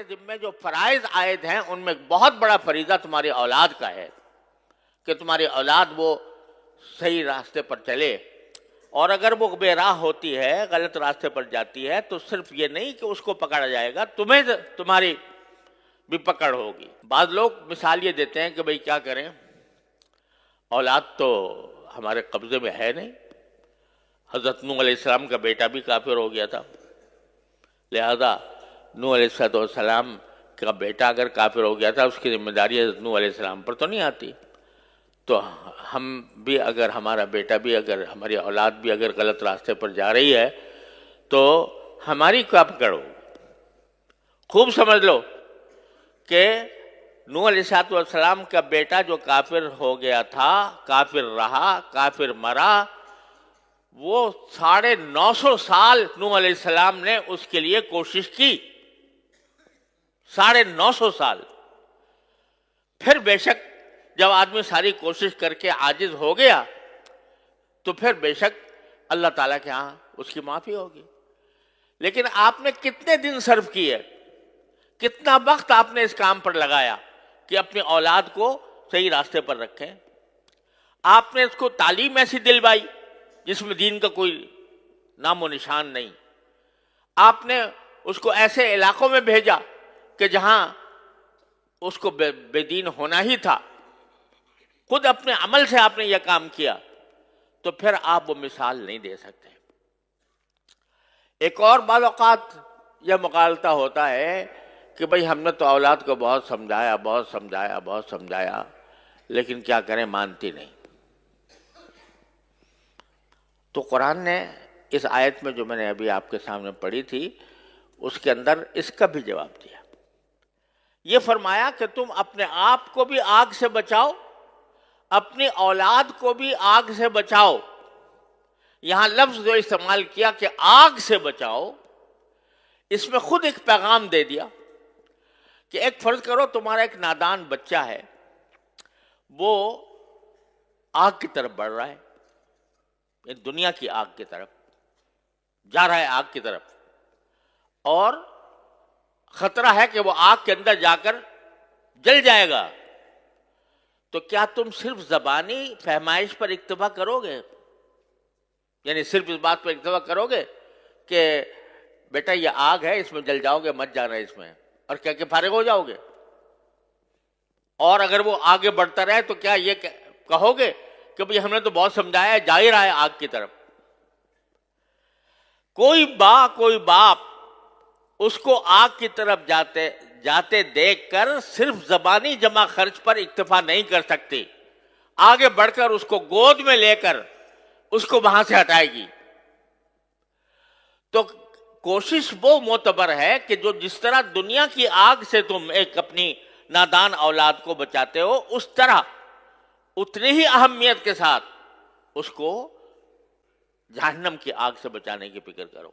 تمہارے ذمے جو فرائض عائد ہیں ان میں بہت بڑا فریضہ تمہاری اولاد کا ہے کہ تمہاری اولاد وہ صحیح راستے پر چلے، اور اگر وہ بے راہ ہوتی ہے، غلط راستے پر جاتی ہے، تو صرف یہ نہیں کہ اس کو پکڑا جائے گا، تمہاری بھی پکڑ ہوگی۔ بعض لوگ مثال یہ دیتے ہیں کہ بھئی کیا کریں، اولاد تو ہمارے قبضے میں ہے نہیں، حضرت نوح علیہ السلام کا بیٹا بھی کافر ہو گیا تھا، لہذا نوح علیہ السلام کا بیٹا اگر کافر ہو گیا تھا، اس کی ذمہ داری حضرت نوح علیہ السلام پر تو نہیں آتی۔ تو ہم بھی اگر، ہمارا بیٹا بھی اگر، ہماری اولاد بھی اگر غلط راستے پر جا رہی ہے تو ہماری کیا پکڑ ہو؟ خوب سمجھ لو کہ نوح علیہ السلام کا بیٹا جو کافر ہو گیا تھا، کافر رہا، کافر مرا، وہ 950 سال نوح علیہ السلام نے اس کے لیے کوشش کی، 950 سال۔ پھر بے شک جب آدمی ساری کوشش کر کے عاجز ہو گیا تو پھر بے شک اللہ تعالیٰ کے ہاں اس کی معافی ہوگی۔ لیکن آپ نے کتنے دن صرف کیے، کتنا وقت آپ نے اس کام پر لگایا کہ اپنی اولاد کو صحیح راستے پر رکھیں؟ آپ نے اس کو تعلیم ایسی دلوائی جس میں دین کا کوئی نام و نشان نہیں، آپ نے اس کو ایسے علاقوں میں بھیجا کہ جہاں اس کو بے دین ہونا ہی تھا، خود اپنے عمل سے آپ نے یہ کام کیا، تو پھر آپ وہ مثال نہیں دے سکتے۔ ایک اور بعض اوقات یہ مغالطہ ہوتا ہے کہ بھئی ہم نے تو اولاد کو بہت سمجھایا لیکن کیا کریں، مانتی نہیں۔ تو قرآن نے اس آیت میں جو میں نے ابھی آپ کے سامنے پڑھی تھی، اس کے اندر اس کا بھی جواب دیا۔ یہ فرمایا کہ تم اپنے آپ کو بھی آگ سے بچاؤ، اپنی اولاد کو بھی آگ سے بچاؤ۔ یہاں لفظ جو استعمال کیا کہ آگ سے بچاؤ، اس میں خود ایک پیغام دے دیا کہ ایک فرض کرو تمہارا ایک نادان بچہ ہے، وہ آگ کی طرف بڑھ رہا ہے، ایک دنیا کی آگ کی طرف جا رہا ہے، آگ کی طرف، اور خطرہ ہے کہ وہ آگ کے اندر جا کر جل جائے گا۔ تو کیا تم صرف زبانی فہمائش پر اکتفا کرو گے؟ یعنی صرف اس بات پر اکتفا کرو گے کہ بیٹا یہ آگ ہے، اس میں جل جاؤ گے، مت جانا اس میں، اور کیا کہ فارغ ہو جاؤ گے؟ اور اگر وہ آگے بڑھتا رہے تو کیا یہ کہو گے کہ بھئی ہم نے تو بہت سمجھایا ہے، جا ہی رہا ہے آگ کی طرف؟ کوئی باپ اس کو آگ کی طرف جاتے دیکھ کر صرف زبانی جمع خرچ پر اکتفا نہیں کر سکتی، آگے بڑھ کر اس کو گود میں لے کر اس کو وہاں سے ہٹائے گی۔ تو کوشش وہ معتبر ہے کہ جو جس طرح دنیا کی آگ سے تم ایک اپنی نادان اولاد کو بچاتے ہو، اس طرح اتنی ہی اہمیت کے ساتھ اس کو جہنم کی آگ سے بچانے کی فکر کرو۔